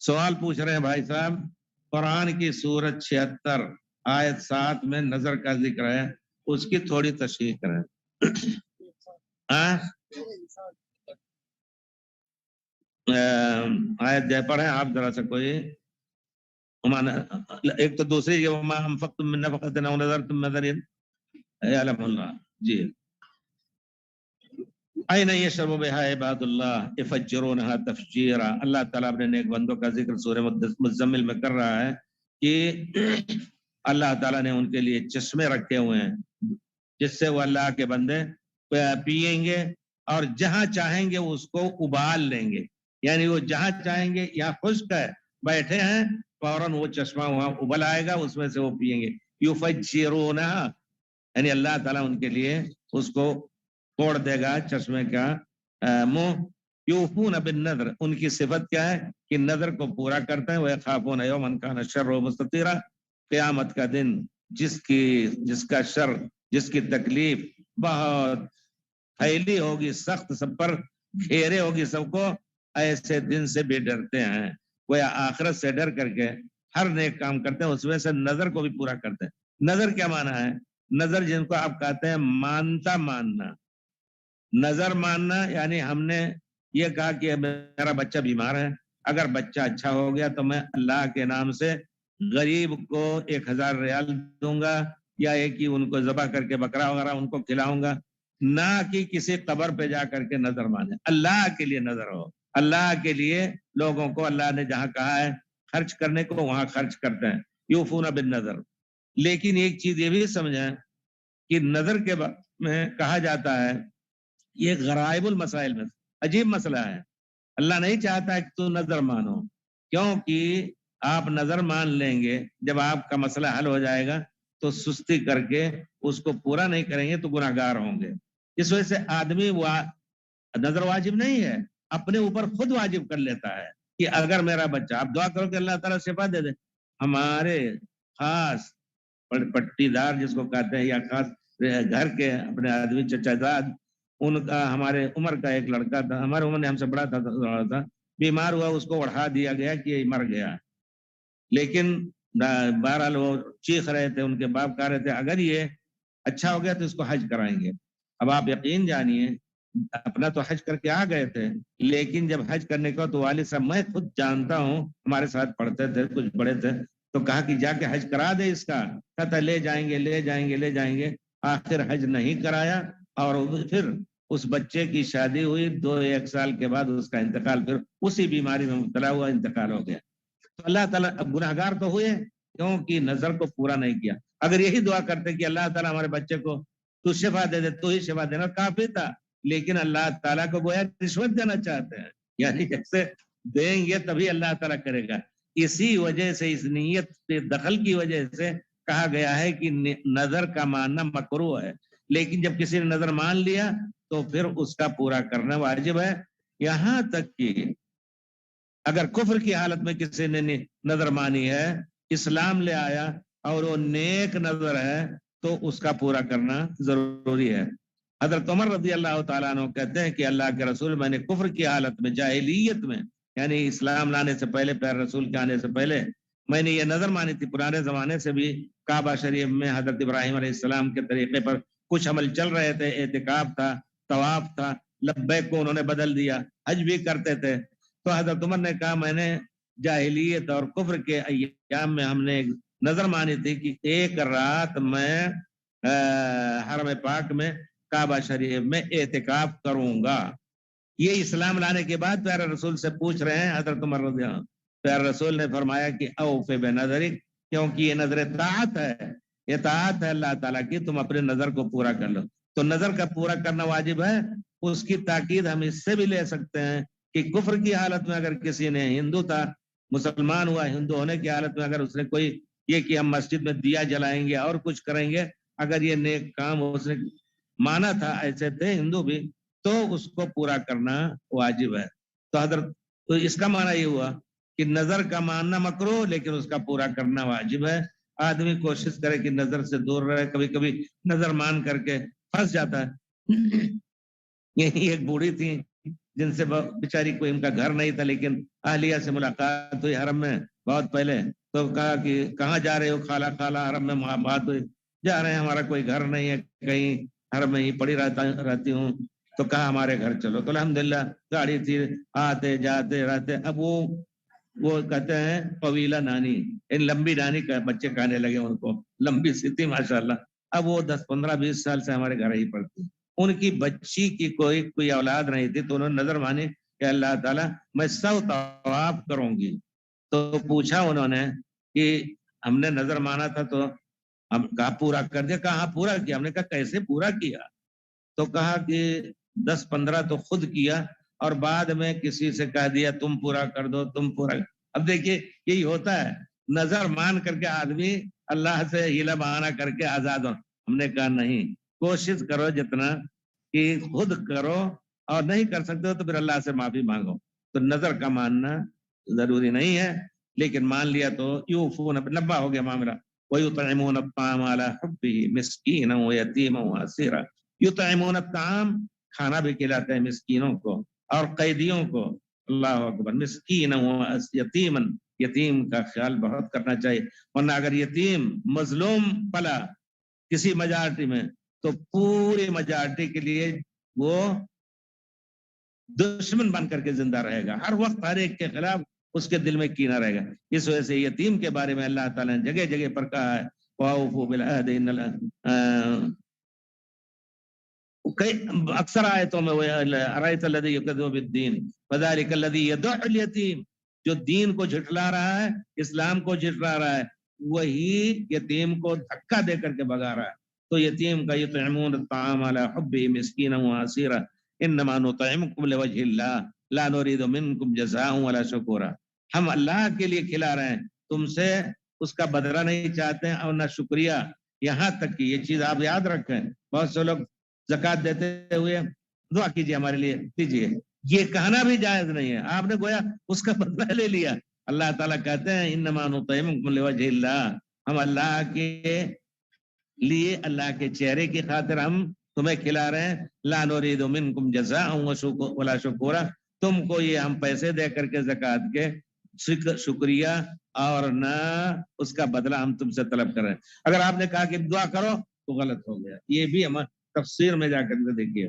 سوال پوچھ رہے ہیں بھائی صاحب، قرآن کی سورت 76 آیت 7 میں نظر کا ذکر ہے، اس کی تھوڑی تشریح کریں۔ آیت جے پڑھیں آپ ذرا سا کوئی، ایک تو دوسری انفقتم من نفقۃ او نذرتم من نذر یعلم اللہ، جی این یشرب بها عباد اللہ یفجرونها تفجیرا۔ اللہ تعالیٰ اپنے نیک بندوں کا ذکر سورہ مزمل میں کر رہا ہے کہ اللہ تعالیٰ نے ان کے لیے چشمے رکھے ہوئے ہیں جس سے وہ اللہ کے بندے پیئیں گے اور جہاں چاہیں گے اس کو ابال لیں گے، یعنی وہ جہاں چاہیں گے یا خشک ہے بیٹھے ہیں فوراً وہ چشمہ وہاں ابل آئے گا، اس میں سے وہ پیئیں گے۔ یفجرونها یعنی اللہ تعالیٰ ان کے لیے اس کو توڑ دے گا چشمے کا منہ۔ یوفون بالنذر ان کی صفت کیا ہے کہ نظر کو پورا کرتے ہیں، ویخافون یوما کان شرہ مستطیرا، قیامت کا دن جس کا شر، جس کی تکلیف بہت پھیلی ہوگی، سخت سب پر گھیرے ہوگی سب کو، ایسے دن سے بھی ڈرتے ہیں۔ وہ آخرت سے ڈر کر کے ہر نیک کام کرتے ہیں، اس میں سے نظر کو بھی پورا کرتے ہیں۔ نظر کیا معنی ہے؟ نظر جن کو آپ کہتے ہیں مانتا ماننا، نظر ماننا یعنی ہم نے یہ کہا کہ میرا بچہ بیمار ہے، اگر بچہ اچھا ہو گیا تو میں اللہ کے نام سے غریب کو 1000 ریال دوں گا، یا ایک ہی ان کو ذبح کر کے بکرا وغیرہ ان کو کھلاؤں گا، نہ کہ کسی قبر پہ جا کر کے نظر مانے۔ اللہ کے لیے نظر ہو، اللہ کے لیے لوگوں کو اللہ نے جہاں کہا ہے خرچ کرنے کو وہاں خرچ کرتے ہیں۔ یوفون بالنذر۔ لیکن ایک چیز یہ بھی سمجھیں کہ نظر کے میں کہا جاتا ہے، یہ غرائب المسائل میں عجیب مسئلہ ہے۔ اللہ نہیں چاہتا ہے کہ تو نظر مانو، کیونکہ آپ نظر مان لیں گے، جب آپ کا مسئلہ حل ہو جائے گا تو سستی کر کے اس کو پورا نہیں کریں گے تو گناہ گار ہوں گے۔ اس وجہ سے آدمی نظر واجب نہیں ہے، اپنے اوپر خود واجب کر لیتا ہے کہ اگر میرا بچہ، آپ دعا کرو کہ اللہ تعالیٰ شفا دے دے۔ ہمارے خاص پٹی دار جس کو کہتے ہیں، یا خاص گھر کے اپنے آدمی چچا زاد، ان کا ہمارے عمر کا ایک لڑکا تھا، ہمارے عمر نے ہم سے بڑا تھا، بیمار ہوا، اس کو اڑھا دیا گیا کہ یہ مر گیا، لیکن بہرحال وہ چیخ رہے تھے، ان کے باپ کہہ رہے تھے اگر یہ اچھا ہو گیا تو اس کو حج کرائیں گے۔ اب آپ یقین جانیے اپنا تو حج کر کے آ گئے تھے، لیکن جب حج کرنے کا تو والد صاحب، میں خود جانتا ہوں، ہمارے ساتھ پڑھتے تھے، کچھ بڑے تھے، تو کہا کہ جا کے حج کرا دے اس کا، کہتا لے جائیں گے لے جائیں گے لے جائیں گے، آخر حج نہیں کرایا، اور پھر اس بچے کی شادی ہوئی، 1 سال کے بعد اس کا انتقال، پھر اسی بیماری میں مبتلا ہوا، انتقال ہو گیا۔ تو اللہ تعالیٰ اب گناہ گار تو ہوئے کیونکہ نظر کو پورا نہیں کیا۔ اگر یہی دعا کرتے کہ اللہ تعالیٰ ہمارے بچے کو تو شفا دے دے، تو ہی شفا دینا کافی تھا، لیکن اللہ تعالیٰ کو گویا رشوت دینا چاہتے ہیں، یعنی جیسے دیں گے تبھی اللہ تعالیٰ کرے گا۔ اسی وجہ سے، اس نیت کے دخل کی وجہ سے کہا گیا ہے کہ نظر کا ماننا مکروہ ہے، لیکن جب کسی نے نظر مان لیا تو پھر اس کا پورا کرنا واجب ہے۔ یہاں تک کہ اگر کفر کی حالت میں کسی نے نظر مانی ہے، اسلام لے آیا اور وہ نیک نظر ہے تو اس کا پورا کرنا ضروری ہے۔ حضرت عمر رضی اللہ تعالیٰ عنہ کہتے ہیں کہ اللہ کے رسول، میں نے کفر کی حالت میں، جاہلیت میں، یعنی اسلام لانے سے پہلے، پیارے رسول کے آنے سے پہلے، میں نے یہ نظر مانی تھی، پرانے زمانے سے بھی کعبہ شریف میں حضرت ابراہیم علیہ السلام کے طریقے پر کچھ عمل چل رہے تھے، اعتکاف تھا، طواف تھا، لبیک کو انہوں نے بدل دیا، حج بھی کرتے تھے۔ تو حضرت عمر نے کہا میں نے جاہلیت اور کفر کے ایام میں ہم نے نظر مانی تھی کہ ایک رات میں حرم پاک میں کعبہ شریف میں اعتکاف کروں گا۔ یہ اسلام لانے کے بعد پیارے رسول سے پوچھ رہے ہیں حضرت عمر رضی اللہ عنہ۔ پیارے رسول نے فرمایا کہ اوف بنظرک، کیونکہ یہ نظر طاعت ہے، اطاعت ہے اللہ تعالیٰ کی، تم اپنے نظر کو پورا کر لو۔ تو نظر کا پورا کرنا واجب ہے۔ اس کی تاکید ہم اس سے بھی لے سکتے ہیں کہ کفر کی حالت میں اگر کسی نے، ہندو تھا، مسلمان ہوا، ہندو ہونے کی حالت میں اگر اس نے کوئی یہ کہ ہم مسجد میں دیا جلائیں گے اور کچھ کریں گے، اگر یہ نیک کام اس نے مانا تھا، ایسے تھے ہندو بھی، تو اس کو پورا کرنا واجب ہے۔ تو اس کا معنی یہ ہوا کہ نظر کا ماننا مکروہ، لیکن اس کا پورا کرنا واجب ہے۔ آدمی کوشش کرے کہ نظر سے دور رہے، کبھی کبھی نظر مان کر کے پھنس جاتا ہے۔ یہی ایک بوڑھی تھی جن سے بیچاری کوئی ان کا گھر نہیں تھا، لیکن اہلیہ سے ملاقات ہوئی حرم میں بہت پہلے، تو کہا کہ کہاں جا رہے ہو خالہ؟ خالہ حرم میں بات ہوئی، جا رہے ہیں، ہمارا کوئی گھر نہیں ہے، کہیں حرم میں ہی پڑی رہتی ہوں، تو کہا ہمارے گھر چلو، تو الحمدللہ گاڑی تھی، آتے جاتے رہتے۔ اب وہ کہتے ہیں طویلہ نانی، لمبی نانی کا بچے کہنے لگے ان کو، لمبی سی تھی ماشاءاللہ۔ اب وہ 10-15-20 سال سے ہمارے گھر ہی پڑتی، ان کی بچی کی کوئی اولاد نہیں تھی، تو انہوں نے نظر مانی کہ اللہ تعالیٰ میں 100 طواف کروں گی۔ تو پوچھا انہوں نے کہ ہم نے نظر مانا تھا تو ہم کہا پورا کر دیا، کہا پورا کیا؟ ہم نے کہا کیسے پورا کیا؟ تو کہا کہ 10-15 تو خود کیا اور بعد میں کسی سے کہہ دیا تم پورا کر دو، تم پورا۔ اب دیکھیے یہی ہوتا ہے، نظر مان کر کے آدمی اللہ سے ہیلا بہانہ کر کے آزاد ہو۔ ہم نے کہا نہیں، کوشش کرو جتنا کہ خود کرو، اور نہیں کر سکتے ہو تو پھر اللہ سے معافی مانگو۔ تو نظر کا ماننا ضروری نہیں ہے، لیکن مان لیا تو یوفون، لمبا ہو گیا معاملہ۔ وَيُطْعِمُونَ الطَّعَامَ عَلَىٰ حُبِّهِ مِسْكِینًا وَیَتِیمًا وَأَسِیرًا۔ یطعمون الطعام، کھانا بھی کھلاتے ہیں مسکینوں کو اور قیدیوں کو۔ اللہ اکبر، مسکینا یتیما، یتیم کا خیال بہت کرنا چاہیے، ورنہ اگر یتیم مظلوم پلا کسی میجارٹی میں تو پوری میجارٹی کے لیے وہ دشمن بن کر کے زندہ رہے گا، ہر وقت ہر ایک کے خلاف اس کے دل میں کینہ رہے گا۔ اس وجہ سے یتیم کے بارے میں اللہ تعالیٰ نے جگہ جگہ پر کہا ہے وَأَوْفُوا بِالْعَهْدِ إِنَّ اکثر آیتوں میں أَرَأَيْتَ الَّذِي يُكَذِّبُ بِالدِّينِ فَذَلِكَ الَّذِي يَدُعُّ الْيَتِيمَ، جو دین کو جھٹلا رہا ہے، اسلام کو جھٹلا رہا ہے، وہی یتیم کو دھکا دے کر کے بھگا رہا ہے۔ تو یتیم کا یطعمون الطعام علی حبہ مسکینا واسیرا انما نطعمکم لوجہ اللہ لا نريد منکم جزاء ولا شکورا۔ ہم اللہ کے لیے کھلا رہے ہیں، تم سے اس کا بدلہ نہیں چاہتے ہیں اور نہ شکریہ۔ یہاں تک کہ یہ چیز آپ یاد رکھیں، بہت سے لوگ زکات دیتے ہوئے دعا کیجیے ہمارے لیے، دیجیے، یہ کہنا بھی جائز نہیں ہے، آپ نے گویا اس کا بدلہ لے لیا۔ اللہ تعالیٰ کہتے ہیں انما نطعمکم لوجہ اللہ، ہم اللہ کے لیے، اللہ کے چہرے کی خاطر ہم تمہیں کھلا رہے ہیں۔ لا نريد منکم جزاء ولا شکورا، تم کو یہ ہم پیسے دے کر کے زکات کے شکریہ اور نہ اس کا بدلہ ہم تم سے طلب کر رہے ہیں۔ اگر آپ نے کہا کہ دعا کرو تو غلط ہو گیا، یہ بھی ہم تفسیر میں جا کر کے دیکھیے۔